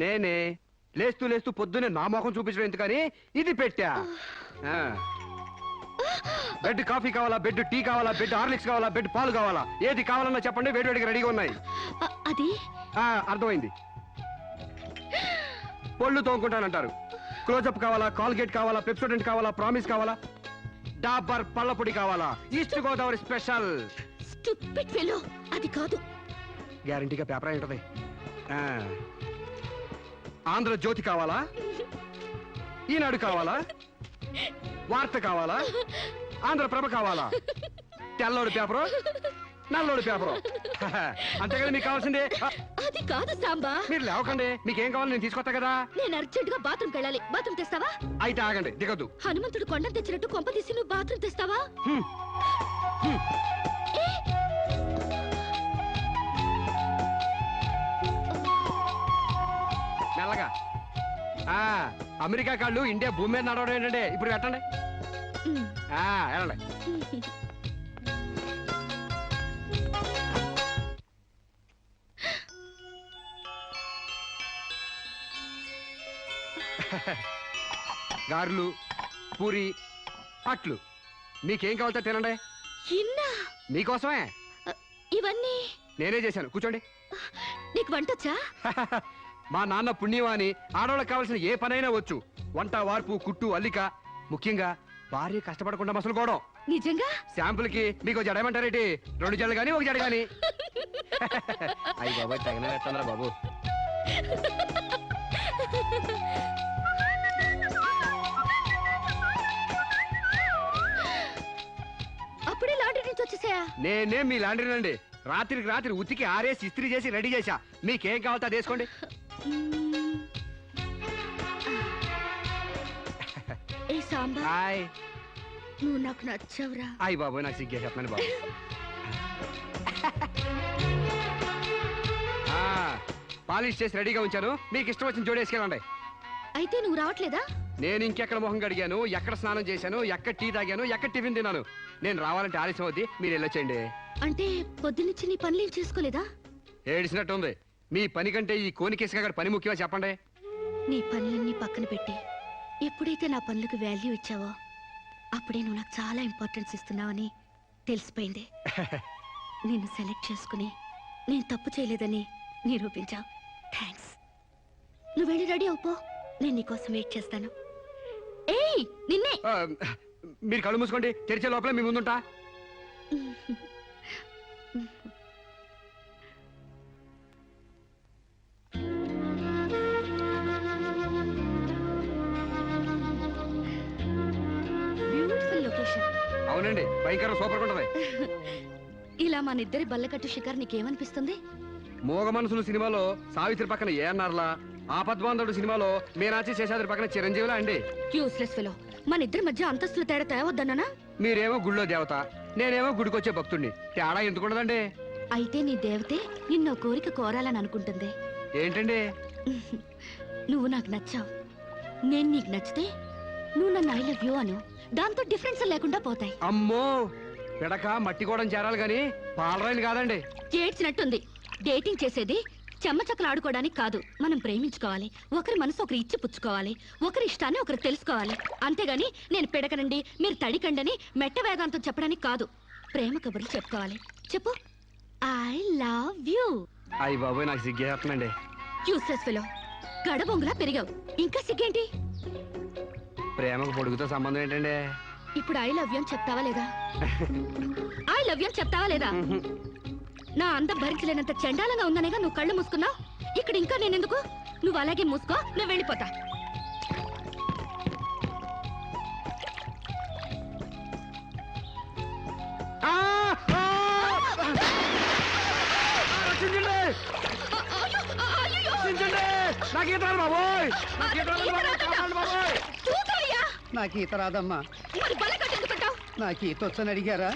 నేనే లేస్తూ లేస్తూ పొద్దునే నా మొఖం చూపించడం ఎందుకని ఇది పెట్టా. బెడ్ కాఫీ కావాలా, బెడ్ టీ కావాలా, బెడ్ హార్లిక్స్ కావాలా, బెడ్ పాలు కావాలా, ఏది కావాలన్నా చెప్పండి, వేడివేడిగా రెడీగా ఉన్నాయి. అది అర్థమైంది. పళ్ళు తోముకుంటానంటారు. క్లోజప్ కావాలా, కాల్గేట్ కావాలా, పెప్సోడెంట్ కావాలా, ప్రామిస్ కావాలా, డాబర్ పళ్ళ పొడి కావాలా, east Godavari special. Stupid fellow, అది కాదు. గ్యారంటీగా పేపర్ అయి ఉంటది. ఆంధ్రజ్యోతి కావాలా, ఈనాడు కావాలా, వార్త కావాలా, ఆంధ్రప్రభ కావాలా, తెల్లోడు పేపరు, నల్లోడు పేపరు, అంతేగాని మీకు కావాల్సిందే. అది కాదు సాంబా. మీరు లేవకండి, మీకేం కావాలి నేను తీసుకొస్తా కదా. నేను అర్జెంట్ గా బాత్రూమ్ వెళ్ళాలి. బాత్రూమ్ తెస్తావా? అయితే ఆగండి, దిగదు. హనుమంతుడు కొండ తెచ్చినట్టు కొంప తీసి నువ్వు బాత్రూమ్ తెస్తావా? మెల్లగా. అమెరికా కాళ్ళు ఇండియా భూమి మీద నడవడం ఏంటంటే ఇప్పుడు పెట్టండి. వెళ్ళండి. గారెలు, పూరి, అట్లు మీకేం కావాలో తినండి. మీకోసమే ఇవన్నీ నేనే చేశాను. కూర్చోండి. నీకు వంటొచ్చా? మా నాన్న పుణ్యవాని ఆడవాళ్ళకి కావాల్సిన ఏ పనైనా వచ్చు. వంట, వార్పు, కుట్టు, అల్లిక, ముఖ్యంగా భార్య కష్టపడకుండా మసలుకోవడం. నిజంగా? శాంపుల్ కి మీకు జడమంటారేటి? 2 జడలు గాని 1 జడ గాని. అయ్యి బాబాయ్ తగిన వేస్తుందిరా బాబు. అప్పుడే లాండ్రీ నుంచి వచ్చేసాయా? నేనే మీ లాండ్రీనండి. రాత్రికి రాత్రి ఉతికి ఆరేసి ఇస్త్రీ చేసి రెడీ చేశా. మీకేం కావాలో అది వేసుకోండి. ఏ సాంబా, హాయ్. నువ్వు నాకు నచ్చావురా. అయ్యి బాబోయ్, నాకు సిగ్గే చెప్పండి బాబు. పాలిష్ చేసి రెడీగా ఉంచాను. మీకు ఇష్టం వచ్చిన జోడేసుకెళ్ళండి. అయితే నువ్వు రావట్లేదా? నేను ఇంకెక్కడ మొహం కడిగాను, ఎక్కడ స్నానం చేశాను, ఎక్కడ టీ తాగాను, ఎక్కడ టిఫిన్ తిన్నాను. నేను రావాలంటే ఆలస్యం అవుద్ది. మీరు వెళ్ళొచ్చండి. అంటే పొద్దున్నుంచి నీ పనులు చేసుకోలేదా? ఏడిసినట్టుంది. మీ పని కంటే ఈ కోనికేసుగా పని ముఖ్యమా చెప్పండి. నీ పనులన్నీ పక్కన పెట్టి ఎప్పుడైతే నా పనులకు వాల్యూ ఇచ్చావో అప్పుడే నువ్వు నాకు చాలా ఇంపార్టెన్స్ ఇస్తున్నావని తెలిసిపోయింది. నిన్ను సెలెక్ట్ చేసుకుని నేను తప్పు చేయలేదని నిరూపించావు. థ్యాంక్స్. నువ్వు వెళ్ళి రెడీ అవుపో, నేను నీకోసం వెయిట్ చేస్తాను. ఏయ్ నిన్నే. మీరు కళ్ళు మూసుకోండి, తెరిచే లోపల మీ ముందుంటా. Beautiful location. అవునండి, భయంకర సూపర్ ఉంటది. ఇలా మన ఇద్దరి బల్లకట్టు షికార్ నీకేమనిపిస్తుంది? మోగ మనసులు సినిమాలో సావిత్రి పక్కన ఏఎన్ఆర్లా, ఆపద్బాంధవుడు సినిమాలో మీనాచి శేషాద్రి పక్కన చిరంజీవిలా అండి. Useless fellow. మన ఇద్దరి మధ్య అంతస్తుల తేడా తేవద్దన్నా? మీరేమో గుళ్ళో దేవత, నేనేమో గుడికొచ్చే భక్తుడిని. తేడా ఎందుకుండదండి? అయితే నీ దేవతే నిన్నో కోరిక కోరాలని అనుకుంటుంది. ఏంటండి? నువ్వు నాకు నచ్చావు, నేను నీకు నచ్చితే నువ్వు నన్ను ఐ లవ్ యూ అను. దాంతో డిఫరెన్స్ లేకుండా పోతాయి. అమ్మో, పిడక మట్టి కూడా చేరాలి గాని పాలరాయిని కాదండి. చేర్చినట్టుంది. డేటింగ్ చేసేది చెమ్మచక్కలు ఆడుకోవడానికి కాదు. మనం ప్రేమించుకోవాలి, ఒకరి మనసు ఒకరు ఇచ్చి పుచ్చుకోవాలి, ఒకరి ఇష్టాన్ని ఒకరు తెలుసుకోవాలి. అంతేగాని నేను పిడకనండి మీరు తడికండని మెట్ట వేదాంతం చెప్పడానికి కాదు. ప్రేమ కబుర్లు చెప్పుకోవాలి. చెప్పు, ఐ లవ్ యూ. అయ్యి బాబోయ్, నాకు సిగ్గేస్తుందండి. Useless fellow. గడబొంగులా పెరిగావు, ఇంకా సిగ్గేంటి? ప్రేమకు పొడుగుతో సంబంధం ఏంటండి? ఇప్పుడు ఐ లవ్ యూ అని చెప్తావా లేదా? ఐ లవ్ యూ అని చెప్తావా లేదా? నా అందం భరించలేనంత చండాలంగా ఉందనేగా నువ్వు కళ్ళు మూసుకున్నావు. ఇక్కడ ఇంకా నేనెందుకు? నువ్వు అలాగే మూసుకో, నేను వెళ్ళిపోతా. నాకు ఈత రాదమ్మా. నాకు ఈత వచ్చని అడిగారా?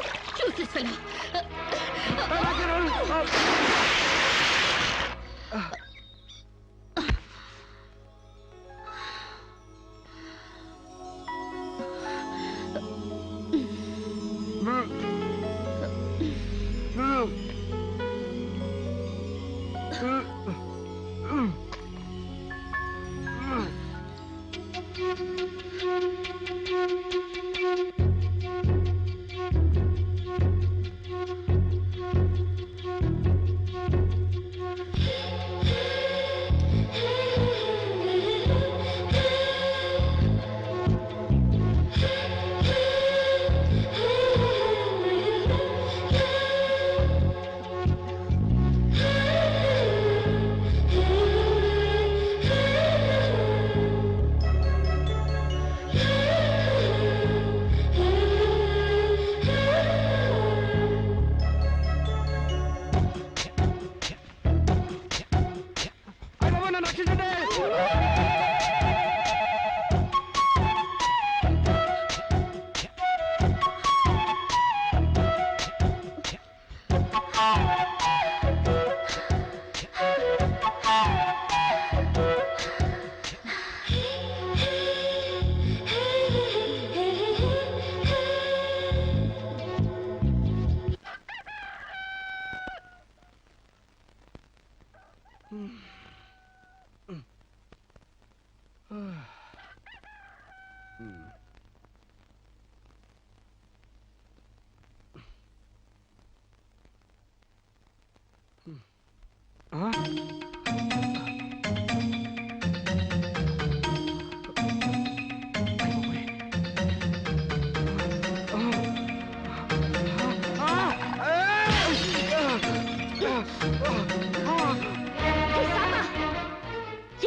అయ్య బాబోయ్, నన్ను రక్షించండి. ఆ?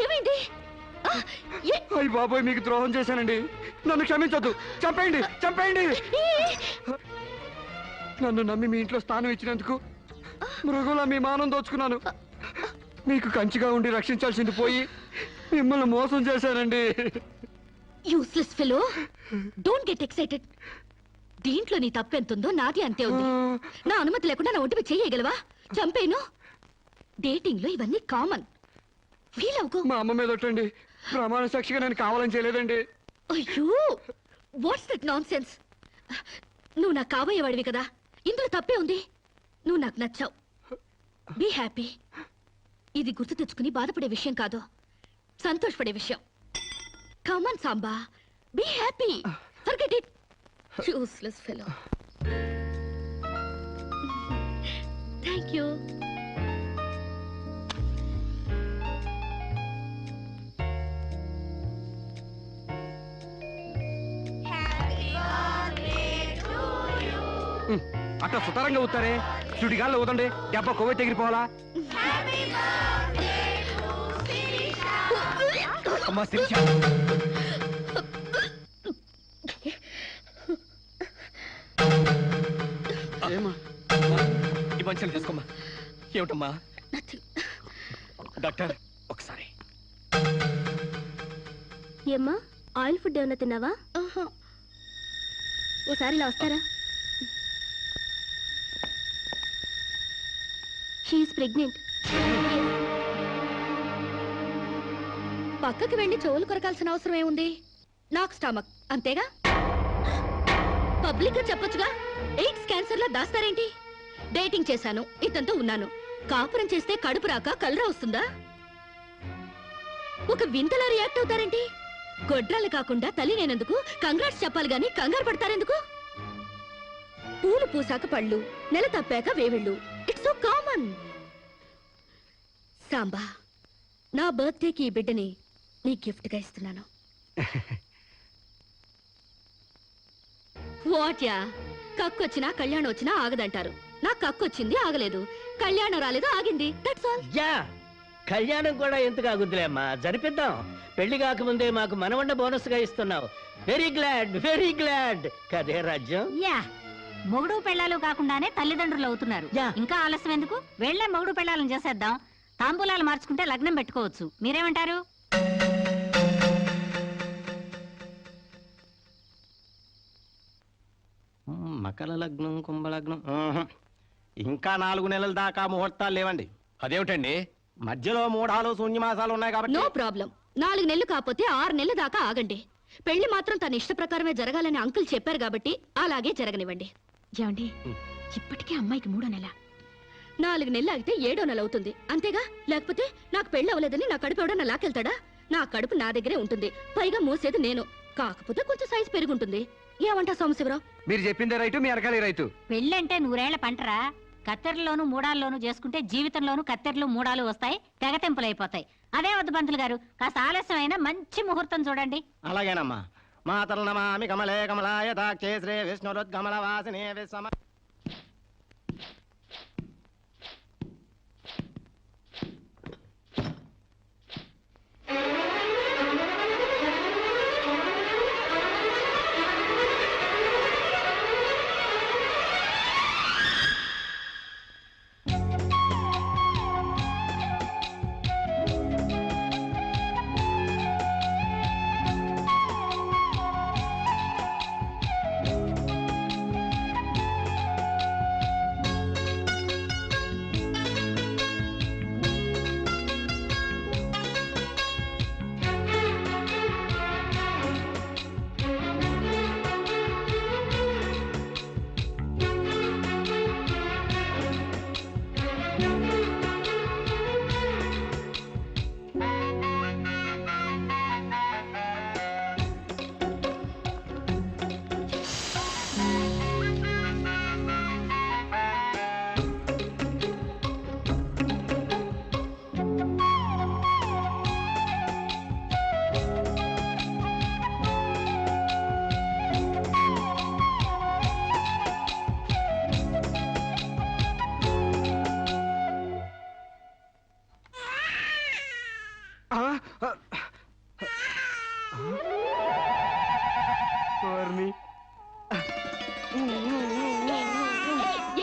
ఏమైంది? అయ్య బాబోయ్, మీకు ద్రోహం చేశానండి. నన్ను క్షమించొద్దు. చంపేయండి, చంపేయండి. నన్ను నమ్మి మీ ఇంట్లో స్థానం ఇచ్చినందుకు మృగంలా మీ మానం దోచుకున్నాను. మీకు కంచిగా ఉండి రక్షించాల్సింది పోయి మిమ్మల్ని మోసం చేశానండి. Useless fellow, don't get excited. దీంట్లో నీ తప్పెంతుందో నాది అంతే ఉంది. నా అనుమతి లేకుండా నా ఒంటిపై చేయగలవా? చంపేను. డేటింగ్ లో ఇవన్నీ కామన్. ఫీల్ అవుకో. మా అమ్మ మీద ఒట్టండి. ప్రమాణ సాక్షిగా నేను కావాలని చేయలేదండి. అయ్యో, వాట్స్ దట్ నాన్ సెన్స్? నువ్వు నాకు కాబోయేవాడివి కదా, ఇందులో తప్పే ఉంది. నువ్వు నాకు నచ్చావు. Be happy. ఇది గుర్తు తెచ్చుకుని బాధపడే విషయం కాదు, సంతోషపడే విషయం. Come on Samba, be happy. Forget it. Useless fellow. Thank you. అట్లా సుతారంగా ఊతారే. సుడిగాల్లో ఊదండి, దెబ్బ కొవ్వె తెగిరిపోవాలా? అమ్మా శిరీష, ఈ మంచాలు తీసుకోమ్మా. ఏమిటమ్మా? డాక్టర్ ఒకసారి. ఏమ్మా, ఆయిల్ ఫుడ్ ఏమన్నా తిన్నావా? ఓసారి ఇలా వస్తారా? She is pregnant. పక్కకి వెళ్ళి చెవులు కొరకాల్సిన అవసరం ఏముంది? నాకు స్టమక్, అంతేగా. పబ్లిక్ గా చెప్పొచ్చుగా. ఎయిడ్స్ క్యాన్సర్ లా దాస్తారేంటి? డేటింగ్ చేశాను, ఇతనితో ఉన్నాను. కాపురం చేస్తే కడుపు రాక కలరా వస్తుందా? ఒక వింతలా రియాక్ట్ అవుతారేంటి? గొడ్రాలు కాకుండా తల్లి నేనందుకు కంగ్రాట్స్ చెప్పాలి గాని కంగారు పడతారెందుకు? పూలు పూసాక పళ్ళు, నెల తప్పాక వేవిళ్ళు. It's so common. సాంబా, నా బర్త్డేకి ఈ బిడ్డని నీ గిఫ్ట్ గా ఇస్తున్నాను. వాట్యా, కక్కొచ్చినా కళ్యాణం వచ్చినా ఆగదంటారు. నాకు కక్కొచ్చింది, ఆగలేదు. కళ్యాణం రాలేదు, ఆగింది. That's all. యా, కళ్యాణం కూడా ఎందుకు ఆగుద్దులే అమ్మా, జరిపిద్దాం. పెళ్లి కాకముందే మాకు మనవండ బోనస్ గా ఇస్తున్నావు. వెరీ గ్లాడ్ కదే రాజ్యం. యా, మొగుడు పెళ్ళాలు కాకుండానే తల్లిదండ్రులు అవుతున్నారు. యా. ఇంకా ఆలస్యం ఎందుకు? వెళ్లే మొగుడు పెళ్ళాలను చేసేద్దాం. తాంబూలాలు మార్చుకుంటే లగ్నం పెట్టుకోవచ్చు. మీరేమంటారు? మకర లగ్నం, కుంభలగ్నం. ఇంకా 4 నెలల దాకా ముహూర్తాలు లేవండి. అదేమిటండి? మధ్యలో 3 శూన్యమాసాలు ఉన్నాయి కాబట్టి. No problem. 4 నెలలు కాకపోతే 6 నెలల దాకా ఆగండి. పెళ్లి మాత్రం తన ఇష్ట ప్రకారమే జరగాలని అంకుల్ చెప్పారు కాబట్టి అలాగే జరగనివ్వండి. ఏమండి, ఇప్పటికే అమ్మాయికి 3వ నెల. 4 నెలలు ఆగితే 7వ నెల అవుతుంది, అంతేగా. లేకపోతే నాకు పెళ్లి అవ్వలేదని నా కడుపు ఎవడన్నా లాకెళ్తాడా? నా కడుపు నా దగ్గరే ఉంటుంది, పైగా మోసేది నేను. కాకపోతే కొంచెం సైజు పెరుగుంటుంది. ఏమంటా సోమశివరావు? మీరు చెప్పిందే రైతు, మీ అరకాలి రైతు. పెళ్ళంటే 100 పంటరా. కత్తెరలోను మూడాల్లోనూ చేసుకుంటే జీవితంలోనూ కత్తెరలు మూడాలు వస్తాయి, తెగతెంపులైపోతాయి. అదే వద్దు పంతులు గారు, కాస్త ఆలస్యమైన మంచి ముహూర్తం చూడండి. అలాగేనమ్మా. మాతలు నమామి కమలే కమలాయ దాక్షే శ్రీ విష్ణురుద్గమల వాసినే విశ్వమ.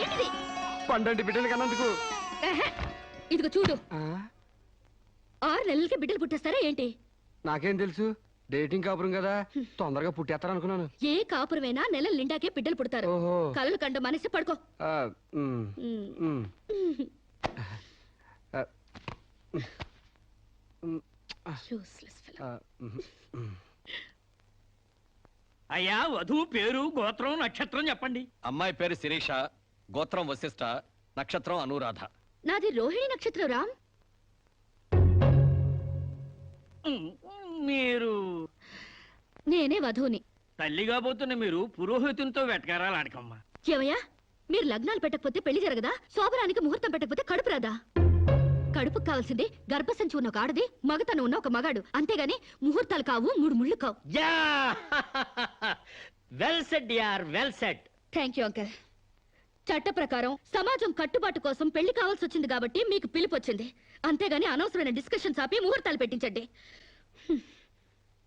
ఏంటిది? పండంటి బిడ్డలు కన్నందుకు. ఎహె, ఇదిగో చూడు. 6 నెలలకి బిడ్డలు పుట్టేస్తారా ఏంటి? నాకేం తెలుసు, డేటింగ్ కాపురం కదా, తొందరగా పుట్టేస్తారు అనుకున్నాను. ఏ కాపురమైనా నెలల నిండాకే బిడ్డలు పుడతారు. ఓహో. కలలు కండ మనసి పడుకో. ఆ, ఉమ్, ఉమ్. Useless fellow. ఆ, ఉమ్, ఉమ్. అయ్యా వధువు పేరు, గోత్రం, నక్షత్రం చెప్పండి. అమ్మాయి పేరు శిరీష, గోత్రం వశిష్ఠ, నక్షత్రం అనురాధ. నాది రోహిణి నక్షత్రం రామ్. మీరు నేనే వధువుని. తల్లిగా పోతున్న మీరు పురోహితునితో వెటకారాలు ఆడకమ్మా. ఏమయ్యా, మీరు లగ్నాలు పెట్టకపోతే పెళ్లి జరగదా? శోభరానికి ముహూర్తం పెట్టకపోతే కడుపు రాదా? కడుపుకు కావాల్సింది గర్భసంచి ఉన్న ఒక ఆడది, మగతను ఉన్న ఒక మగాడు. అంతేగాని ముహూర్తాలు కావు, 3 ముళ్ళు కావు. యా వెల్ సెడ్ యార్, well said. Thank you uncle. చట్ట ప్రకారం సమాజం కట్టుబాటు కోసం పెళ్లి కావాల్సి వచ్చింది కాబట్టి మీకు పిలుపు వచ్చింది. అంతేగాని అనవసరమైన డిస్కషన్స్ ఆపి ముహూర్తాలు పెట్టించండి.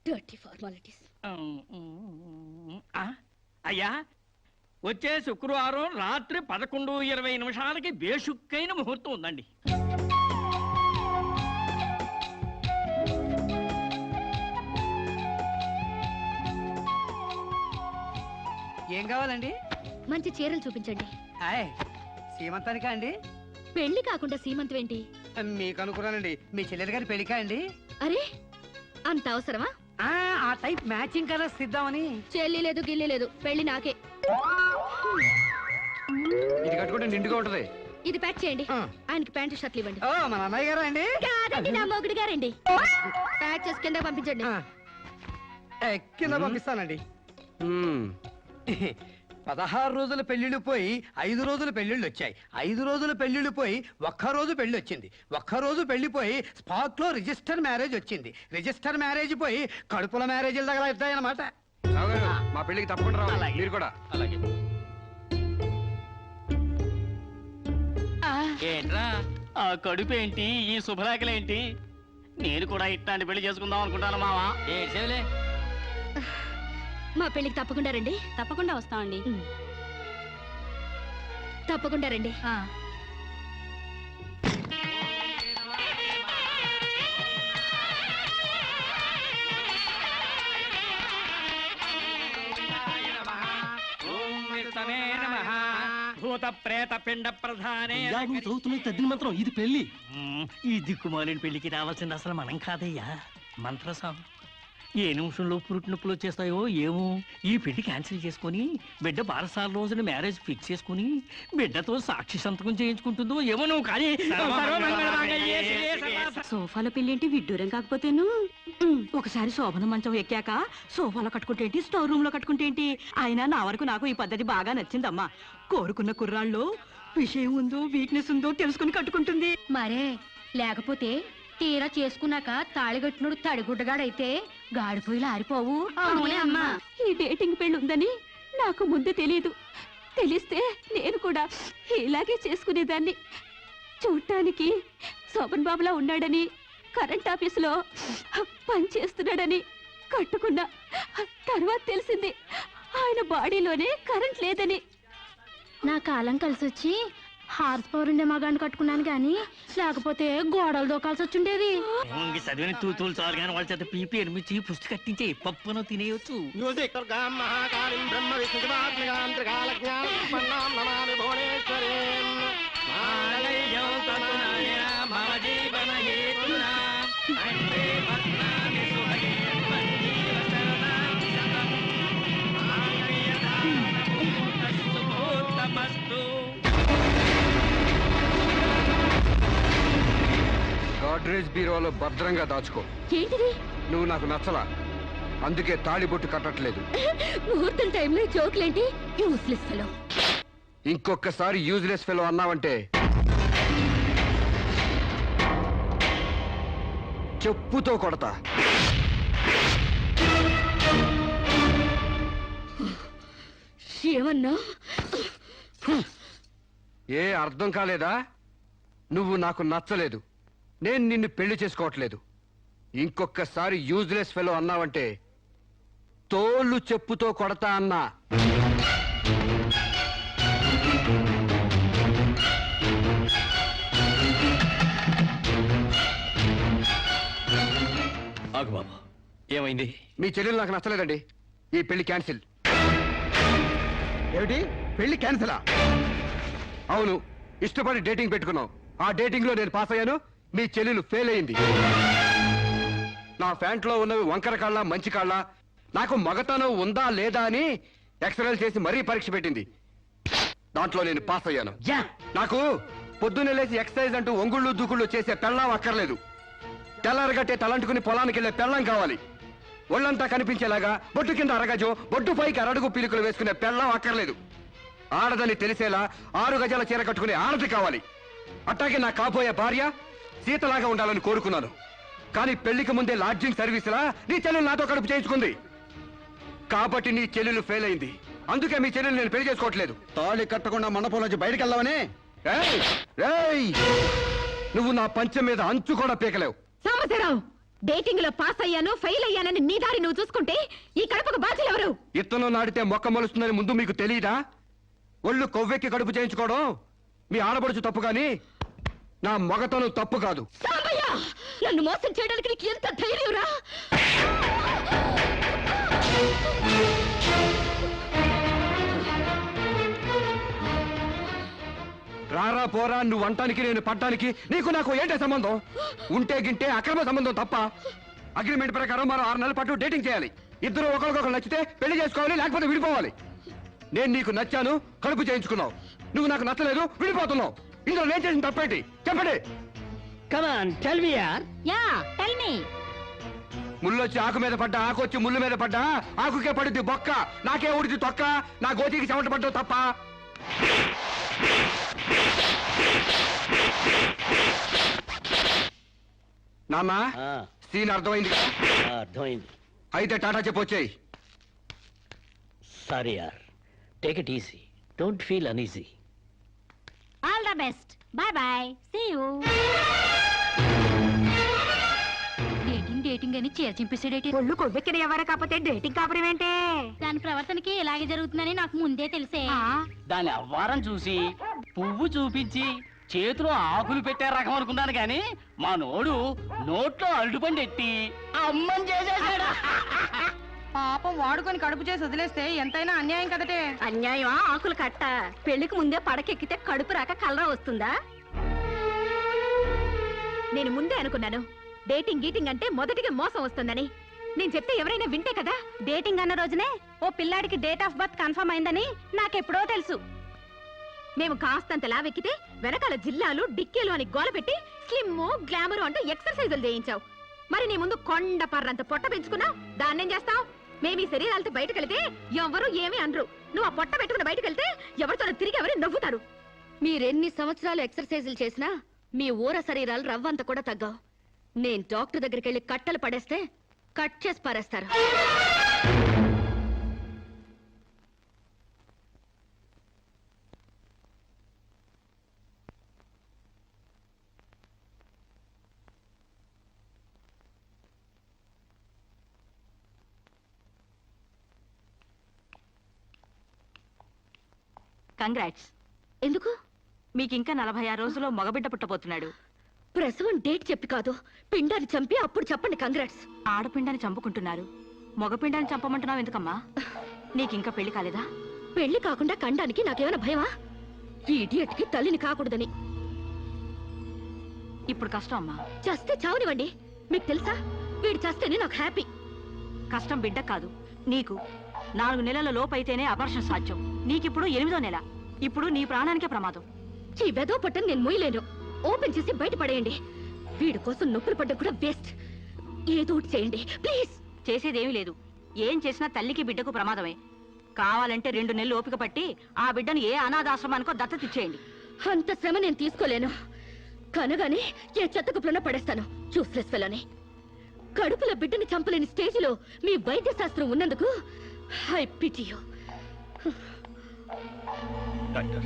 Dirty formalities. అయ్యా, వచ్చే శుక్రవారం రాత్రి 11:20 బేషుక్కైన ముహూర్తం ఉందండి. ఏం కావాలండి? మంచి చీరలు చూపించండి. ఆయ్, సీమంతానికా అండి? పెళ్లి కాకుండా సీమంతం ఏంటి? మీకు అనుకున్నానండి, మీ చెల్లెలు గారి పెళ్లికా అండి? అరే, అంత అవసరమా? ఆ టైప్ మ్యాచింగ్ కలర్స్ ఇద్దామని. చెల్లి లేదు, గిల్లి లేదు, పెళ్లి నాకే. ఇది కట్టుకుంటే నిండుగా ఉంటది. ఇది ప్యాక్ చేయండి. ఆయనకి ప్యాంటు షర్ట్లు ఇవ్వండి. ఓ, మన అన్నయ్య గారా అండి? కాదండి, నా మొగుడు గారండి. ప్యాక్ చేసి కింద పంపించండి. కింద పంపిస్తానండి. ఉమ్. 16 రోజుల పెళ్లిళ్ళు పోయి 5 రోజుల పెళ్లిళ్ళు వచ్చాయి. 5 రోజుల పెళ్లిళ్ళు పోయి 1 రోజు పెళ్లి వచ్చింది. 1 రోజు పెళ్లి పోయి స్పాట్ లో రిజిస్టర్ మ్యారేజ్ వచ్చింది. రిజిస్టర్ మ్యారేజ్ పోయి కడుపుల మ్యారేజ్లు తగలవుతాయన్నమాట. రావు గారు, మా పెళ్లికి తప్పకుండా రావాలి. అలాగే. మీరు కూడా. అలాగే. ఏంట్రా ఆ కడుపేంటి, ఈ శుభలేఖలేంటి? నేను కూడా ఇట్లాంటి పెళ్లి చేసుకుందాం అనుకుంటాను మావా. ఏడ్చేవులే. మా పెళ్లికి తప్పకుండా రండి. తప్పకుండా వస్తామండి. తప్పకుండా రండి. భూత ప్రేత పిండ ప్రధానే. తద్దిన మంత్రం ఇది పెళ్లి. ఈ దిక్కుమాలిన పెళ్లికి రావాల్సింది అసలు మనం కాదయ్యా, మంత్రసాం. ఏ నిమిషంలో పురుటి నొప్పులు వచ్చేస్తాయో ఏమో. ఈ పెళ్లి క్యాన్సిల్ చేసుకుని బిడ్డ 12 రోజున మ్యారేజ్ ఫిక్స్ చేసుకుని బిడ్డతో సాక్షి సంతకం చేయించుకుంటుందో ఏమో. నువ్వు కానీ సోఫాలో పెళ్ళేంటి విడ్డూరం కాకపోతేను. ఒకసారి శోభన మంచం ఎక్కాక సోఫాలో కట్టుకుంటేంటి స్టోర్ రూమ్ లో కట్టుకుంటేంటి ఆయన నా వరకు నాకు ఈ పద్ధతి బాగా నచ్చిందమ్మా. కోరుకున్న కుర్రాళ్ళు విషయం ఉందో వీక్నెస్ ఉందో తెలుసుకుని కట్టుకుంటుంది. మరే లేకపోతే తీరా చేసుకున్నాక తాళిగట్టునుడు తడిగుడ్డగాడైతే గాడిపోయిలా ఆరిపోవు. అవునే అమ్మా. ఈ డేటింగ్ పెళ్లి ఉందని నాకు ముందు తెలియదు. తెలిస్తే నేను కూడా ఇలాగే చేసుకునేదాన్ని. చూడటానికి శోభన్ బాబులా ఉన్నాడని, కరెంట్ ఆఫీసులో పని చేస్తున్నాడని కట్టుకున్నా. తర్వాత తెలిసింది ఆయన బాడీలోనే కరెంట్ లేదని. నా కాలం కలిసి వచ్చి హార్స్ పవర్ ఉండే మగాన్ని కట్టుకున్నాను గాని లేకపోతే గోడలు దూకాల్సి వచ్చిండేది. ఇంక చదివిన తూతులు చాలు కానీ వాళ్ళ చేత పీపీ ఎనిమిచ్చి పుష్టి కట్టించే పప్పును తినేయొచ్చు. మ్యూజిక్ దుర్గాం మహాకాళీం బ్రహ్మ విష్ణు శివాత్మికాం త్రికాల జ్ఞానసంపన్నాం నమామి భువనేశ్వరీం. మాంగళ్యం తత్తునాయ మమ జీవన హేతునా కంఠే భద్రామి సుభగే మంజీవ శరణాం శతం. మాంగళ్యదానమస్తు భూతమస్తు. గాడ్రేజ్ బీరోలో భద్రంగా దాచుకో. ఏంటిది? నువ్వు నాకు నచ్చలా, అందుకే తాళిబొట్టు కట్టట్లేదు. ముహూర్తం టైంలో జోకులేంటి? Useless fellow. ఇంకొకసారి యూజ్లెస్ ఫెలో అన్నావంటే చెప్పుతో కొడతా. ఏమన్నా? ఏ అర్థం కాలేదా? నువ్వు నాకు నచ్చలేదు, నేను నిన్ను పెళ్లి చేసుకోవట్లేదు. ఇంకొకసారి యూజ్లెస్ ఫెలో అన్నావంటే తోలు చెప్పుతో కొడతా అన్నా. ఆగు బాబు, ఏమైంది? మీ చెల్లెలు నాకు నచ్చలేదండి, ఈ పెళ్లి క్యాన్సిల్. ఏమిటి పెళ్లి క్యాన్సిలా? అవును, ఇష్టపడి డేటింగ్ పెట్టుకున్నాం. ఆ డేటింగ్ లో నేను పాస్ అయ్యాను, మీ చెల్లెలు ఫెయిల్ అయింది. నా ఫ్యాంట్లో ఉన్నవి వంకర కాళ్ళ మంచి కాళ్ళ, నాకు మగతనం ఉందా లేదా అని ఎక్స్రేలు చేసి మరీ పరీక్ష పెట్టింది. దాంట్లో నేను పాస్ అయ్యాను. నాకు పొద్దున్నే లేచి ఎక్సర్సైజ్ అంటూ ఒంగుళ్ళు దూకుళ్ళు చేసే పెళ్ళాం అక్కర్లేదు. తెల్లారగట్టే తలంటుకుని పొలానికి వెళ్లే పెళ్ళాం కావాలి. ఒళ్ళంతా కనిపించేలాగా బొట్టు కింద అరగజో, బొట్టు పైకి అరడుగు పీలికలు వేసుకునే పెళ్ళాం అక్కర్లేదు. ఆడదని తెలిసేలా 6 గజాల చీర కట్టుకునే ఆడది కావాలి. అట్టాగే నా కాబోయే భార్య సీతలాగా ఉండాలని కోరుకున్నాను. కానీ పెళ్లికి ముందే లాడ్జింగ్ సర్వీసులా నీ చెల్లెలు నాతో కడుపు చేయించుకుంది. కాబట్టి నీ చెల్లెలు ఫెయిల్ అయింది. అందుకే మీ చెల్లెలు నేను పెళ్లి చేసుకోవట్లేదు. తాళి కట్టకుండా మండపం నుంచి బయటకు వెళ్దామని. ఏయ్! ఏయ్! నువ్వు నా పంచె మీద అంచు కూడా పీకలేవు. సాంబశివరావు, డేటింగ్ లో పాస్ అయ్యాను ఫెయిల్ అయ్యానని నీ దారి నువ్వు చూసుకుంటే ఈ కడపకు బాధ్యులు ఎవరు? ఇత్తనం నాటితే మొక్క మొలుస్తుందని ముందు మీకు తెలియదా? ఒళ్ళు కొవ్వెక్కి కడుపు చేయించుకోవడం మీ ఆడపడుచు తప్పు గాని నా మగతనం తప్పు కాదు. సాంబయ్య, నన్ను మోసం చేయడానికి నీకు ఎంత ధైర్యం రా? రారా పోరా, నువ్వు అంటానికి నేను పడ్డానికి నీకు నాకు ఏంటే సంబంధం? ఉంటే గింటే అక్రమ సంబంధం తప్ప. అగ్రిమెంట్ ప్రకారం మరో 6 నెలల పాటు డేటింగ్ చేయాలి. ఇద్దరు ఒకరికొకరు నచ్చితే పెళ్లి చేసుకోవాలి, లేకపోతే విడిపోవాలి. నేను నీకు నచ్చాను, కడుపు చేయించుకున్నావు. నువ్వు నాకు నచ్చలేదు, విడిపోతున్నావు. ఇందులో నేను చేసిన తప్పేంటి చెప్పండి. Yeah tell me. ముళ్ళొచ్చి ఆకు మీద పడ్డా, ఆకు వచ్చి ముళ్ళు మీద పడ్డా, ఆకుకే పడుద్ది బొక్క, నాకే ఊడిది తొక్క. నా గోతికి చెమట పడ్డావు తప్ప. నాన్న, సీన్ అర్థమైంది కదా? అర్థమైంది. అయితే టాటా చెప్పొచ్చాయి. సారీ యార్, take it easy, don't feel uneasy. All the best. Bye bye, see you. Dating అని చీర చింపేసాడేటి. ఒళ్ళు కొవ్వెక్కిన ఎవరు కాకపోతే డేటింగ్ కాపురం ఏంటే? దాని ప్రవర్తనకి ఇలాగే జరుగుతుందని నాకు ముందే తెలిసే. దాని అవ్వారం చూసి పువ్వు చూపించి చేతిలో ఆకులు పెట్టే రకం అనుకున్నాను కానీ మా నోడు నోట్లో అల్లుపండి ఎట్టి అమ్మని చేసేసాడు. పాపం వాడుకొని కడుపు చేసి వదిలేస్తే ఎంతైనా అన్యాయం కదటే. అన్యాయమా? ఆకులు కట్ట. పెళ్లికి ముందే పడకెక్కితే కడుపు రాక కలరా వస్తుందా? నేను ముందే అనుకున్నాను డేటింగ్ గీటింగ్ అంటే మొదటిగా మోసం వస్తుందని. నేను చెప్తే ఎవరైనా వింటే కదా. డేటింగ్ అన్న రోజునే ఓ పిల్లాడికి డేట్ ఆఫ్ బర్త్ కన్ఫర్మ్ అయిందని నాకెప్పుడో తెలుసు. మేము కాస్తంత లావెక్కితే వెనకాల జిల్లాలు డిక్కీలు అని గోల పెట్టి స్లిమ్ గ్లామర్ అంటూ ఎక్సర్సైజులు చేయించావు. మరి నీ ముందు కొండ పర్రంత పొట్ట పెంచుకున్నావు, దాన్నేం చేస్తావు? మేము ఈ శరీరాలతో బయటకు వెళ్తే ఎవరు ఏమీ అనరు. నువ్వు ఆ పొట్ట పెట్టుకుని బయటకు వెళ్తే ఎవరితో తిరిగి ఎవరు నవ్వుతారు. మీరెన్ని సంవత్సరాలు ఎక్సర్సైజులు చేసినా మీ ఊర శరీరాలు రవ్వంత కూడా తగ్గవు. నేను డాక్టర్ దగ్గరికి వెళ్ళి కట్టలు పడేస్తే కట్ చేసి పారేస్తారు. కంగ్రాట్స్. ఎందుకు? మీకు ఇంకా 46 రోజుల్లో మగబిడ్డ పుట్టబోతున్నాడు. ప్రసవం డేట్ చెప్పి కాదు, పిండాన్ని చంపి అప్పుడు చెప్పండి కంగ్రాట్స్. ఆడపిండాన్ని చంపుకుంటున్నారు, మగపిండాన్ని చంపమంటున్నావు ఎందుకమ్మా? నీకింకా పెళ్లి కాలేదా? పెళ్లి కాకుండా కండానికి నాకేమైనా భయమా? ఈ ఇడియట్కి తల్లిని కాకూడదని. ఇప్పుడు కష్టం అమ్మా. చస్తే చావునివ్వండి. మీకు తెలుసా, వీడు చస్తేనే నాకు హ్యాపీ. కష్టం బిడ్డ కాదు నీకు. 4 నెలల లోపైతేనే అబార్షన్ సాధ్యం. నీకిప్పుడు 8వ నెల. ఇప్పుడు నీ ప్రాణానికే ప్రమాదం. ఈ వెదో పట్టని నేను మొయ్యలేను. ఓపెన్ చేసి బయటపడేయండి. వీడి కోసం నొప్పులు పడ్డం కూడా వేస్ట్. ఏదో ఒకటి చేయండి ప్లీజ్. చేసేదేమీ లేదు. ఏం చేసినా తల్లికి బిడ్డకు ప్రమాదమే. కావాలంటే 2 నెలలు ఓపిక పట్టి ఆ బిడ్డను ఏ అనాథాశ్రమానికో దత్తతిచ్చేయండి. అంత శ్రమ నేను తీసుకోలేను. కనగానే ఏ చెత్తకుప్పులన్నా పడేస్తాను. చూస్లెస్ ఫెలోని. కడుపులో బిడ్డని చంపలేని స్టేజిలో మీ వైద్య శాస్త్రం ఉన్నందుకు ఐ పిటీ యు. డాక్టర్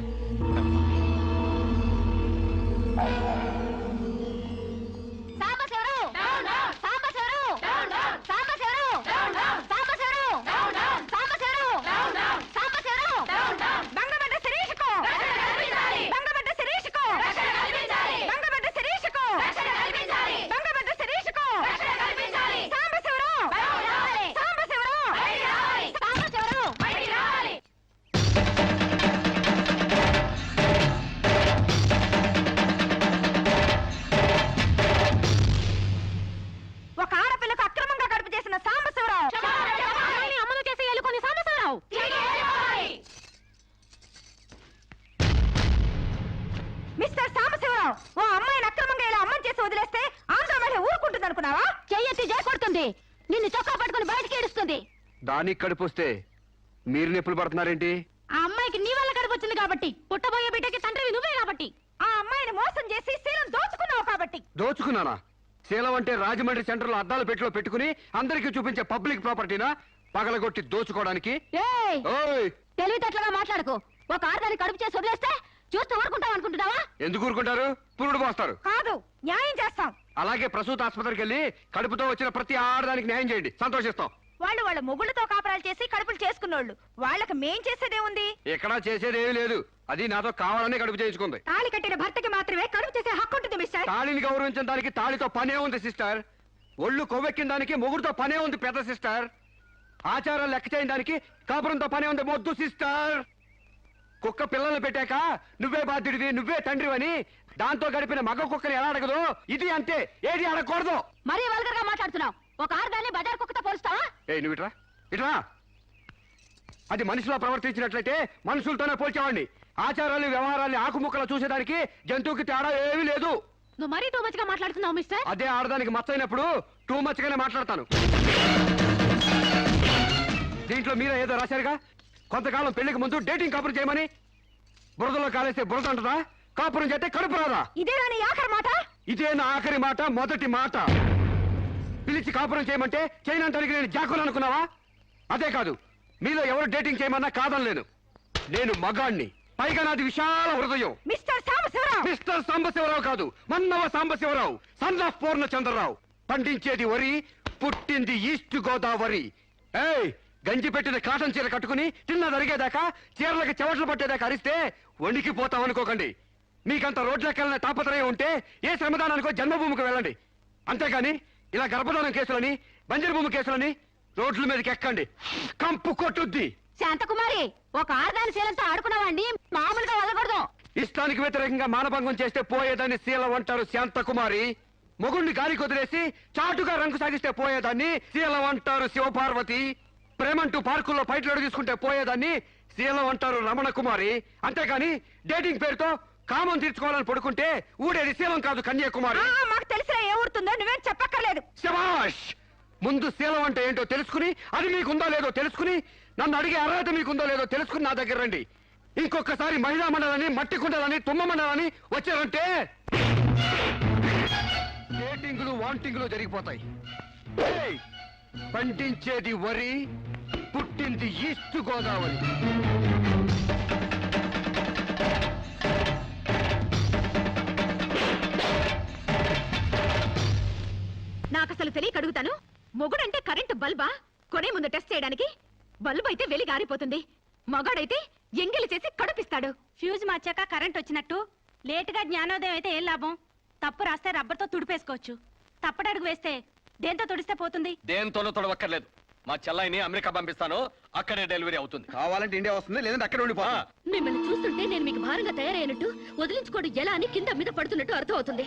ఒక ఆడపిల్లకు అక్రమంగా కడుపు చేసిన సాంబశివరావు అమలు చేసి ఎలుకొని సాంబశివరావు. మిస్టర్ సాంబశివరావు, ఓ అమ్మాయిని అక్రమంగా ఇలా అమ్మని చేసి వదిలేస్తే ఆంధ్ర మహిళ ఊరుకుంటుంది అనుకున్నావా? చెయ్యెత్తి చేకొడుతుంది, నిన్ను చొక్కా పట్టుకుని బయటికి ఏడుస్తుంది. దానికి కడుపు వస్తే మీరు నొప్పులు పడుతున్నారేంటి? ఆ అమ్మాయికి నీ వల్ల కడుపు వచ్చింది కాబట్టి, పుట్టబోయే బిడ్డకి తండ్రివి నువ్వే కాబట్టి, ఆ అమ్మాయిని మోసం చేసి శీలం దోచుకున్నావు కాబట్టి. దోచుకున్నానా? శీలం అంటే రాజమండ్రి సెంటర్ లో అద్దాల పెట్టిలో పెట్టుకుని అందరికీ చూపించే పబ్లిక్ ప్రాపర్టీనా పగలగొట్టి దోచుకోవడానికి? ఏయ్, ఓయ్, తెలివితేటలుగా మాట్లాడుకో. ఒక ఆడదాన్ని కడుపు చేసి వదిలేస్తే చూస్తూ ఊరుకుంటావు అనుకుంటున్నావా? ఎందుకు ఊరుకుంటారు? పురుడు పోస్తారు. కాదు, న్యాయం చేస్తాం. అలాగే ప్రసూత ఆసుపత్రికి వెళ్ళి కడుపుతో వచ్చిన ప్రతి ఆడదానికి న్యాయం చేయండి, సంతోషిస్తాం. వాళ్ళు వాళ్ళ మొగుళ్ళతో కాపురాలు చేసి కడుపులు చేసుకున్నోళ్ళు. వాళ్ళకి మేం చేసేదేముంది? ఎక్కడా చేసేదేమీ లేదు. అది నాతో కావాలని కడుపు చేయించుకుంది. తాళి కట్టిన భర్తకి మాత్రమే కడుపు చేసే హక్కు ఉంటుంది మిస్టర్. తాళిని గౌరవించిన దానికి తాళితో పనే ఉంది సిస్టర్. ఒళ్ళు కొవ్వెక్కిన దానికి మొగుడుతో పనే ఉంది పెద్ద సిస్టర్. ఆచారాలు లెక్క చేయని దానికి కాపురంతో పనే ఉంది మొద్దు సిస్టర్. కుక్క పిల్లలు పెట్టాక నువ్వే బాధ్యుడివి, నువ్వే తండ్రివని దాంతో గడిపిన మగ కుక్కని ఎలా అడగదు, ఇది అంతే, ఏది అడగకూడదు. మరీ వల్గర్ గా మాట్లాడుతున్నావు. ఒక ఆడదాన్ని బజార్ కుక్కతో పోలుస్తావా? నువ్వు ఇట్రా ఇట్రా. అది మనిషిలో ప్రవర్తించినట్లయితే మనుషులతోనే పోల్చేవాడిని. ఆచారాలు వ్యవహారాలు ఆకుముక్కలు చూసేదానికి జంతువుకి తేడా ఏమీ లేదు. నువ్వు మరీ టూ మచ్ గా మాట్లాడుతున్నావు మిస్టర్. అదే ఆడదానికి మచ్చైనప్పుడు టూ మచ్ గానే మాట్లాడతాను. దీంట్లో మీరే ఏదో రాశారుగా, కొంతకాలం పెళ్లికి ముందు డేటింగ్ కాపురం చేయమని. బురదలో కాలేస్తే బురద అంటదా? కాపురం చేస్తే కడుపు రాదా? ఇదే నా ఆఖరి మాట. ఇదే నా ఆఖరి మాట, మొదటి మాట. పిలిచి కాపురం చేయమంటే చేయనంటానికి నేను జాకులు అనుకున్నావా? అదే కాదు, మీలో ఎవరు డేటింగ్ చేయమన్నా కాదనలేను. నేను మగాణ్ణి, పైగా నాది విశాల హృదయం. మిస్టర్ సాంబశివరావు. మిస్టర్ సాంబశివరావు కాదు, మన్నవ సాంబశివరావు, సన్ ఆఫ్ పూర్ణచంద్రరావు. పండించేది వరి, పుట్టింది ఈస్ట్ గోదావరి. ఏయ్, గంజి పెట్టిన కాటన్ చీర కట్టుకుని తిన్నది అరిగేదాకా, చీరలకి చెవట్లు పట్టేదాకా అరిస్తే వణికిపోతాం అనుకోకండి. మీకంత రోడ్లకెళ్ళిన తాపత్రయం ఉంటే ఏ శ్రమదానానికో జన్మభూమికి వెళ్ళండి. అంతేగాని ఇలా గర్భధానం కేసులని, బంజరు భూమి కేసులని రోడ్ల మీదకి ఎక్కండి, కంపు కొట్టుద్ది. శాంతకుమారి, ఒక ఆడదాని శీలంతో ఆడుకున్నావండి, మామూలుగా వదలకూడదు. ఇష్టానికి వ్యతిరేకంగా మానభంగం చేస్తే పోయేదాన్ని శీలం అంటారు శాంతకుమారి. మొగుణ్ణి గాలికి వదిలేసి చాటుగా రంగు సాగిస్తే పోయేదాన్ని శీలం అంటారు శివపార్వతి. ప్రేమంటూ పార్కుల్లో ఫైట్లు తీసుకుంటే పోయేదాన్ని శీలం అంటారు రమణ కుమారి. అంతేగాని డేటింగ్ పేరుతో కామం తీర్చుకోవాలని పడుకుంటే ఊడేది శీలం కాదు కన్యాకుమారి. మాకు తెలిసినా ఏ ఊరుతుందో నువ్వేం చెప్పక్కర్లేదు. శభాష్! ముందు శీలం అంటే ఏంటో తెలుసుకుని, అది మీకుందో లేదో తెలుసుకుని, నన్ను అడిగే అర్హత మీకుందో లేదో తెలుసుకుని నా దగ్గర రండి. ఇంకొకసారి మహిళా మండలని, మట్టి కుండలని, తుమ్మ మండలని వచ్చారంటే డేటింగ్లు వాంటింగ్లు జరిగిపోతాయి. ఏయ్! పండించేది వరి, పుట్టింది ఈస్ట్ గోదావరి. నాకు అసలు తెలియక అడుగుతాను, మొగుడంటే కరెంటు బల్బా? కొనే ముందు టెస్ట్ చేయడానికి. బల్బు అయితే వెలి గారిపోతుంది, మగాడైతే ఎంగిలి చేసి కడుపిస్తాడు. ఫ్యూజ్ మార్చాక కరెంట్ వచ్చినట్టు లేటుగా జ్ఞానోదయం అయితే ఏం లాభం? తప్పు రాస్తే రబ్బర్తో తుడిపేసుకోవచ్చు. తప్పటడుగు వేస్తే దేంతో తుడిస్తే పోతుంది? దేంతోనూ తొడవక్కర్లేదు. మా చెల్లాయిని అమెరికా పంపిస్తాను, అక్కడే డెలివరీ అవుతుంది. కావాలంటే ఇండియా వస్తుంది, లేదంటే అక్కడ ఉండిపో. మిమ్మల్ని చూస్తుంటే నేను మీకు భారంగా తయారైనట్టు, వదిలించుకోవడం ఎలా అని కింద మీద పడుతున్నట్టు అర్థం అవుతుంది.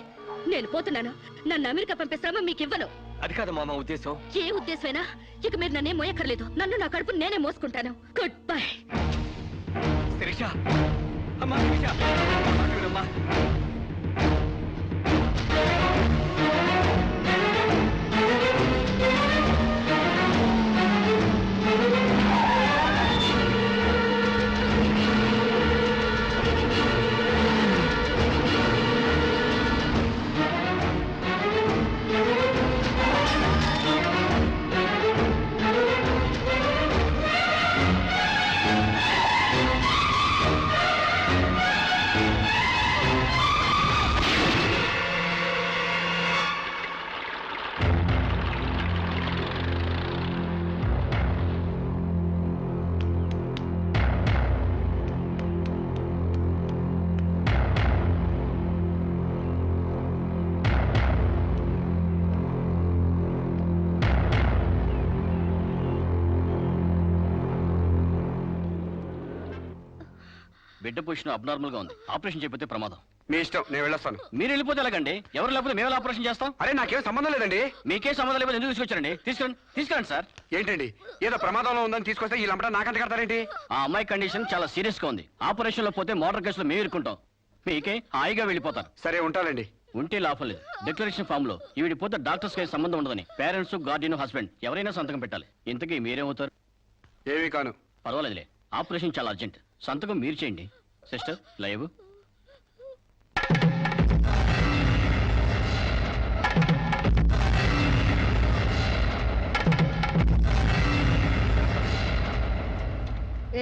నేను పోతున్నాను. నన్ను అమెరికా పంపే శ్రమ మీకు ఇవ్వను. అది కాదు మామ ఉద్దేశం. ఏ ఉద్దేశమైనా ఇక మీరు నన్నే మోయక్కర్లేదు. నన్ను నా కడుపు నేనే మోసుకుంటాను. Good bye. శిరీష, అమ్మా శిరీష, మాట వినమ్మా. బిడ్డ పొజిషన్ అబ్నార్మల్ గా ఉంది. ఆపరేషన్ చేయకపోతే ప్రమాదం. మీ ఇష్టం, నేను వెళ్ళొస్తాను. మీరు వెళ్ళిపోతే ఎలాగండి? ఎవరు లేకపోతే మేము ఆపరేషన్ చేస్తాం. అరే నాకేం సంబంధం లేదండి. మీకే సంబంధం లేకపోతే ఎందుకు తీసుకొచ్చారండి? తీసుకురండి సార్. ఏంటండి, ఏదో ప్రమాదంలో ఉందని తీసుకొస్తే వీళ్ళంపట నాకంత కడతారేంటి? ఆ అమ్మాయి కండిషన్ చాలా సీరియస్ గా ఉంది. ఆపరేషన్ లో పోతే మోటార్ కేసులో మేము ఇరుక్కుంటాం. మీకే హాయిగా వెళ్ళిపోతారు. సరే ఉంటానండి. ఉంటే లాభం లేదు. డిక్లరేషన్ ఫామ్ లో ఈవిడి పోతే డాక్టర్స్ కి సంబంధం ఉండదని పేరెంట్స్, గార్డియన్, హస్బెండ్ ఎవరైనా సంతకం పెట్టాలి. ఇంతకీ మీరేమవుతారు? ఏమీ కాను. పర్వాలేదులే, ఆపరేషన్ చాలా అర్జెంట్. సంతకం మీరు చేయండి. Sister live.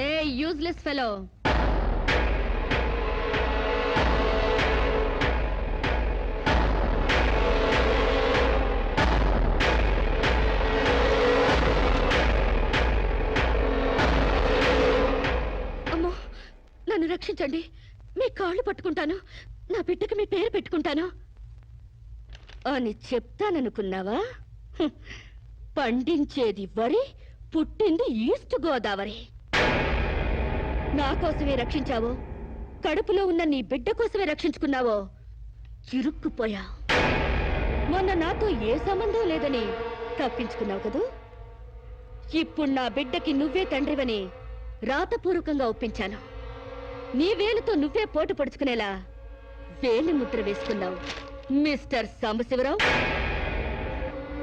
ఏ యూజ్లెస్ ఫెలో, అమ్మో నన్ను రక్షించండి. మీ కాళ్ళు పట్టుకుంటాను, నా బిడ్డకి మీ పేరు పెట్టుకుంటాను అని చెప్తాననుకున్నావా? హ్మ్. పండించేది వరి, పుట్టింది ఈస్ట్ గోదావరి. నా కోసమే రక్షించావో, కడుపులో ఉన్న నీ బిడ్డ కోసమే రక్షించుకున్నావో ఇరుక్కుపోయా. మొన్న నాతో ఏ సంబంధం లేదని తప్పించుకున్నావు కదూ. ఇప్పుడు నా బిడ్డకి నువ్వే తండ్రివని రాతపూర్వకంగా ఒప్పించాను. నీ వేలుతో నువ్వే పోటు పొడుచుకునేలా వేలి ముద్ర వేసుకున్నావు మిస్టర్ సాంబశివరావు.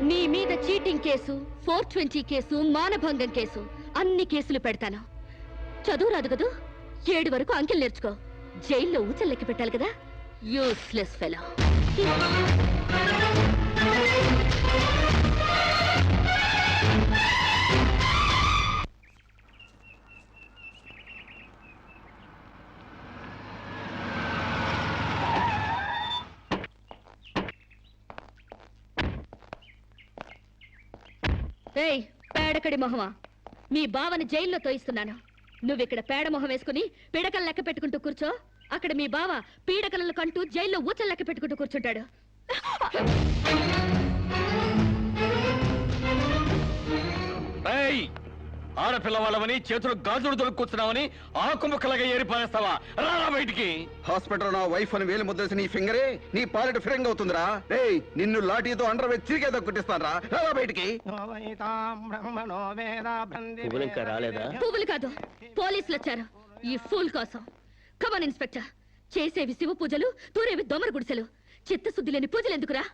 నీ మీద చీటింగ్ కేసు, 420 కేసు, మానభంగం కేసు, అన్ని కేసులు పెడతాను. చదువు రాదు కదూ, 7 వరకు అంకెలు నేర్చుకో. జైల్లో ఊచల్లెక్కి పెట్టాలి కదా. Useless fellow. ఏయ్ పేడకడి మొహమా, మీ బావని జైల్లో తోయిస్తున్నాను. నువ్విక్కడ పేడ మొహం వేసుకుని పీడకలు లెక్క పెట్టుకుంటూ కూర్చో. అక్కడ మీ బావ పీడకలను కంటూ జైల్లో ఊచలు లెక్క పెట్టుకుంటూ కూర్చుంటాడు. ఆడపిల్లవాళ్ళమని చేతులు గాజులు దొరుకుతున్నావని ఆకు ముక్కలుగా ఏరి పారేస్తావా? రారా బయటికి. హాస్పిటల్ నా వైఫ్ అని వేలు ముద్రేసి నీ ఫింగరే నీ పాలిట ఫిరంగ్ అవుతుందిరా. ఏయ్ నిన్ను లాఠీతో అండర్ వేసి తిరిగేదో కుట్టిస్తానరా. రారా బయటికి. రాలేదా? పువ్వులు కాదు, పోలీసులు వచ్చారు ఈ ఫూల్ కోసం. Come on inspector. చేసేవి శివ పూజలు, తూరేవి దొమర గుడిసెలు. చిత్తశుద్ధి లేని పూజలు ఎందుకురా?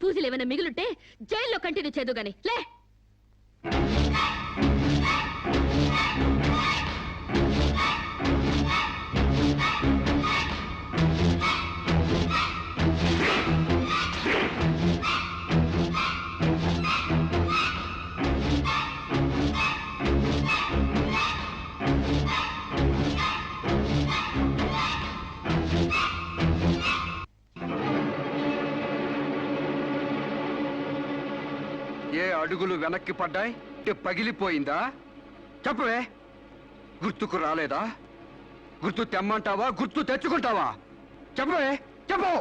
పూజలు ఏమైనా మిగులుంటే జైల్లో కంటిన్యూ చేదు గాని లే. ఏ అడుగులు వెనక్కి పడ్డాయి? పగిలిపోయిందా? చెప్పవే. గుర్తుకు రాలేదా? గుర్తు తెమ్మంటావా, గుర్తు తెచ్చుకుంటావా? చెప్పవే, చెప్పు.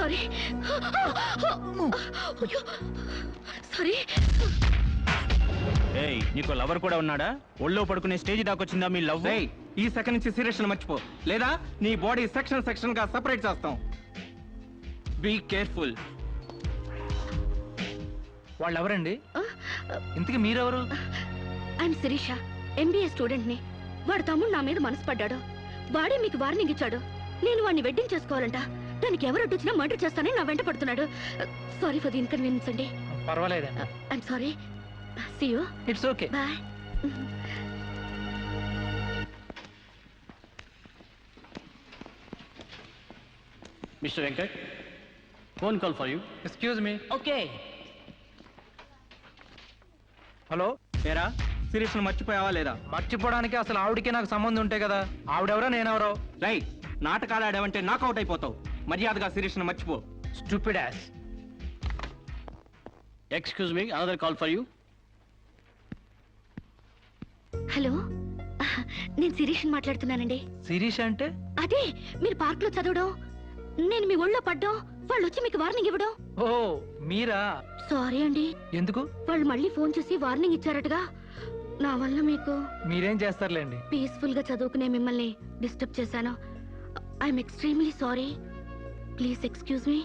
Sorry sorry. ఏయ్, నీకు లవర్ కూడా ఉన్నాడా? ఒళ్ళో పడుకునే స్టేజ్ దాకా వచ్చిందా మీ లవ్? ఈ సెకండ్ నుంచి సీరియస్ మర్చిపో, లేదా నీ బాడీ సెక్షన్ సెక్షన్ గా సెపరేట్ చేస్తాం. Be careful. వాళ్ళు ఎవరండి? ఇంతకీ మీరెవరు? ఐఎమ్ శిరీష, ఎంబీఏ స్టూడెంట్ ని. వాడు తమ్ముడు నా మీద మనసు పడ్డాడు. వాడే మీకు వార్నింగ్ ఇచ్చాడు. నేను వాడిని వెడ్డింగ్ చేసుకోవాలంట. దానికి ఎవరు అడ్డొచ్చినా మర్డర్ చేస్తానని నా వెంట పడుతున్నాడు. సారీ ఫర్ ది ఇన్కన్వీనియన్స్ అండి. పర్వాలేదండి. I'm sorry. See you. It's okay. Bye. Mister Venkat, phone call for you. Excuse me. Okay. Hello, ఏరా శిరీష్ మర్చిపోయావా లేదా? మర్చిపోవడానికి అసలు ఆవిడకి నాకు సంబంధం ఉంటే కదా. ఆవిడెవరో నేనెవరో. రైట్, నాటకాలు ఆడావంటే నాకౌట్ అయిపోతావు. మర్యాదగా శిరీష్ మర్చిపో. Stupid ass. Excuse me, another call for you. Hello, నేను శిరీష్ మాట్లాడుతున్నానండి. శిరీష్ అంటే? అదే మీరు పార్క్ లో చదవడం, నేను మీ ఒళ్ళో పడ్డం, వాళ్ళు వచ్చి మీకు వార్నింగ్ ఇవ్వడం. ఓ మీరా? సారీ అండి. ఎందుకు? వాళ్ళు మళ్ళీ ఫోన్ చేసి వార్నింగ్ ఇచ్చారటగా. నా వల్ల మీకు. మీరేం చేస్తారులేండి. పీస్ఫుల్ గా చదువుకునే మిమ్మల్ని డిస్టర్బ్ చేశాను. I'm extremely sorry. Please excuse me.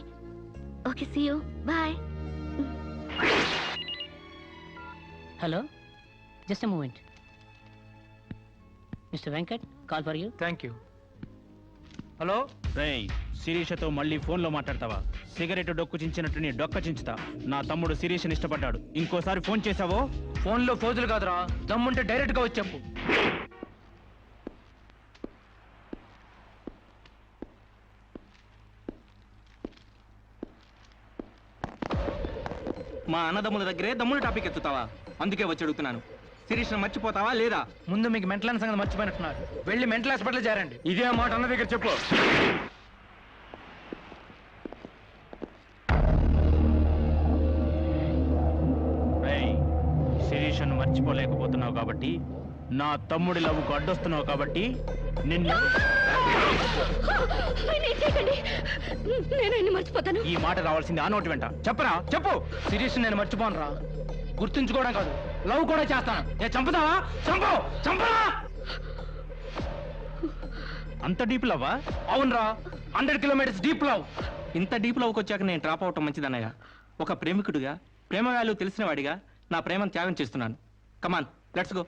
Okay, see you. Bye. Hello, just moment. Mister Venkat, call for you. Thank you. Hello. రేయ్, శిరీషతో మళ్ళీ ఫోన్లో మాట్లాడతావా? సిగరెట్ డొక్కు చించినట్టు నీ డొక్క చించుతా. నా తమ్ముడు శిరీష్ని ఇష్టపడ్డాడు. ఇంకోసారి ఫోన్ చేసావో ఫోన్లో ఫోజులు కాదురా, దమ్ముంటే డైరెక్ట్ గా వచ్చి చెప్పు. మా అన్నదమ్ముల దగ్గరే దమ్ముల టాపిక్ ఎత్తుతావా? అందుకే వచ్చి అడుగుతున్నాను, శిరీష్ని మర్చిపోతావా లేదా? ముందు మీకు మెంటల్ సంగతి మర్చిపోయినట్టున్నారు. వెళ్ళి మెంటల్ హాస్పిటల్ చేరండి. ఇదే మాట అన్న దగ్గర చెప్పు. రేయ్, శిరీష్ను మర్చిపోలేకపోతున్నావు కాబట్టి, నా తమ్ముడి లవ్కు అడ్డొస్తున్నావు కాబట్టి నిన్ను. నేను మర్చిపోతాను. ఈ మాట రావాల్సింది ఆ నోటి వెంట. చెప్పరా, చెప్పు. శిరీష్ నేను మర్చిపోను రా. గుర్తుంచుకోవడం కాదు, లవ్ కూడా చేస్తాను. ఏ చంపుతావా? చంపు, చంపరా. అంత డీప్ లవ్వా? అవునరా, 100 కిలోమీటర్స్ డీప్ లవ్. ఇంత డీప్ లవ్కి వచ్చాక నేను డ్రాప్ అవటం మంచిదన్నయ్య. ఒక ప్రేమికుడిగా, ప్రేమ వాల్యూ తెలిసిన వాడిగా నా ప్రేమను త్యాగం చేస్తున్నాను. కమాన్, లెట్స్ గో.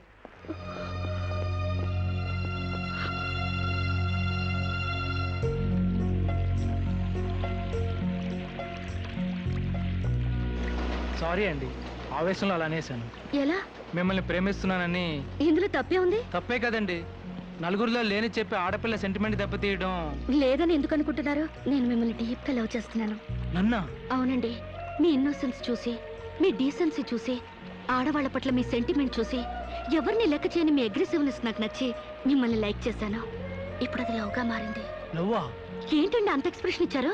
సారీ అండి, ఆవేశంలో అలా అనేసాను. ఎలా? మిమ్మల్ని ప్రేమిస్తున్నానని. ఇందులో తప్పే ఉంది? తప్పే కదండి. నలుగురిలో లేని చెప్పి ఆడపిల్ల సెంటిమెంట్ దెబ్బతీయడం. లేదని ఎందుకు అనుకుంటున్నారు? నేను మిమ్మల్ని డీప్ గా లవ్ చేస్తున్నాను. నన్నా? అవునండి. మీ ఇన్నోసెన్స్ చూసి, మీ డీసెన్సీ చూసి, ఆడవాళ్ల పట్ల మీ సెంటిమెంట్ చూసి, ఎవరిని లెక్క చేయని మీ అగ్రెసివ్నెస్ నాకు నచ్చి మిమ్మల్ని లైక్ చేశాను. ఇప్పుడు అది లవ్గా మారింది. నువ్వా? ఏంటండి అంత ఎక్స్ప్రెషన్ ఇచ్చారు?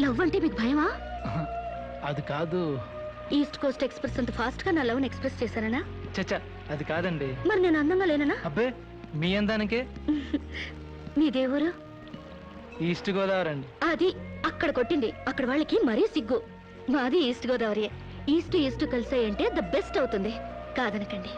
లవ్ అంటే మీకు భయమా? అది కాదు. ఈస్ట్ కోస్ట్ ఎక్స్ప్రెస్ అంత ఫాస్ట్ గా నా లవ్ ఎక్స్ప్రెస్ చేశానా? చచ్చా, అది కాదండి. మరి నేను అందంగా లేనా? అబ్బే, మీ అందానికే. మీ దేవురు ఈస్ట్ గోదావరి అండి. అది అక్కడ కొట్టింది. అక్కడ వాళ్ళకి మరీ సిగ్గు. మాది ఈస్ట్ గోదావరి. ఈస్ట్ ఈస్ట్ కలిసాయంటే ద బెస్ట్ అవుతుంది. కాదనకండి.